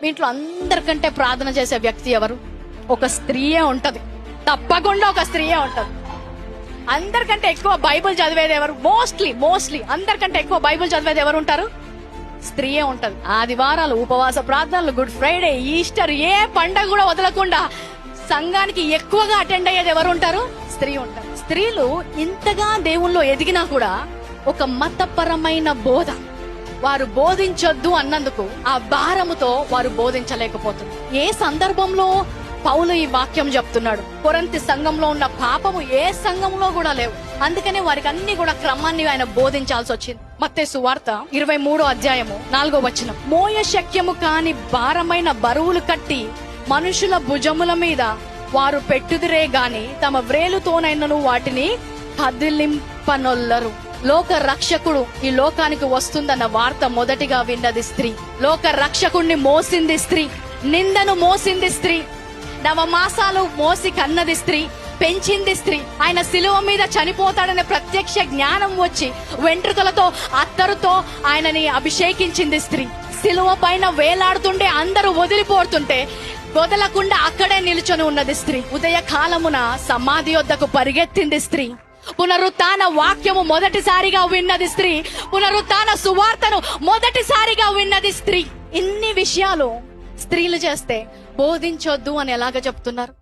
మీ ఇంట్లో అందరికంటే ప్రార్థన చేసే వ్యక్తి ఎవరు? ఒక స్త్రీయే ఉంటది, తప్పకుండా ఒక స్త్రీయే ఉంటది. అందరికంటే ఎక్కువ బైబిల్ చదివేది ఎవరు? మోస్ట్లీ అందరికంటే ఎక్కువ బైబిల్ చదివేది ఎవరు ఉంటారు? స్త్రీయే ఉంటది. ఆదివారాలు, ఉపవాస ప్రార్థనలు, గుడ్ ఫ్రైడే, ఈస్టర్, ఏ పండగ కూడా వదలకుండా సంఘానికి ఎక్కువగా అటెండ్ అయ్యేది ఎవరు ఉంటారు? స్త్రీ ఉంటారు. స్త్రీలు ఇంతగా దేవుల్లో ఎదిగినా కూడా ఒక మతపరమైన బోధ వారు బోధించొద్దు అన్నందుకు ఆ భారముతో వారు బోధించలేకపోతున్నారు. ఏ సందర్భంలో పౌలు ఈ వాక్యం చెప్తున్నాడు? కొరింథీ సంఘంలో ఉన్న పాపము ఏ సంఘంలో కూడా లేవు, అందుకనే వారికి అన్ని కూడా క్రమాన్ని ఆయన బోధించాల్సి వచ్చింది. మత్తయి సువార్త 23:4 మోయ శక్యము కాని భారమైన బరువులు కట్టి మనుషుల భుజముల మీద వారు పెట్టుదిరే గాని తమ వ్రేలుతోనైనను వాటిని కదిలింపనొల్లరు. లోక రక్షకుడు ఈ లోకానికి వస్తుందన్న వార్త మొదటిగా విన్నది స్త్రీ. లోక రక్షకుడిని మోసింది స్త్రీ, నిందను మోసింది స్త్రీ, నవమాసాలు మోసి కన్నది స్త్రీ, పెంచింది స్త్రీ. ఆయన శిలువ మీద చనిపోతాడనే ప్రత్యక్ష జ్ఞానం వచ్చి వెంట్రుకలతో అత్తరుతో ఆయనని అభిషేకించింది స్త్రీ. శిలువ పైన వేలాడుతుంటే అందరూ వదిలిపోతుంటే వదలకుండా అక్కడే నిల్చొని ఉన్నది స్త్రీ. ఉదయ కాలమున సమాధి వద్దకు పరిగెత్తింది స్త్రీ. పునరుత్థాన వాక్యము మొదటిసారిగా విన్నది స్త్రీ. పునరుత్థాన సువార్తను మొదటిసారిగా విన్నది స్త్రీ. ఇన్ని విషయాలు స్త్రీలు చేస్తే బోధించొద్దు అని ఎలాగ చెప్తున్నారు?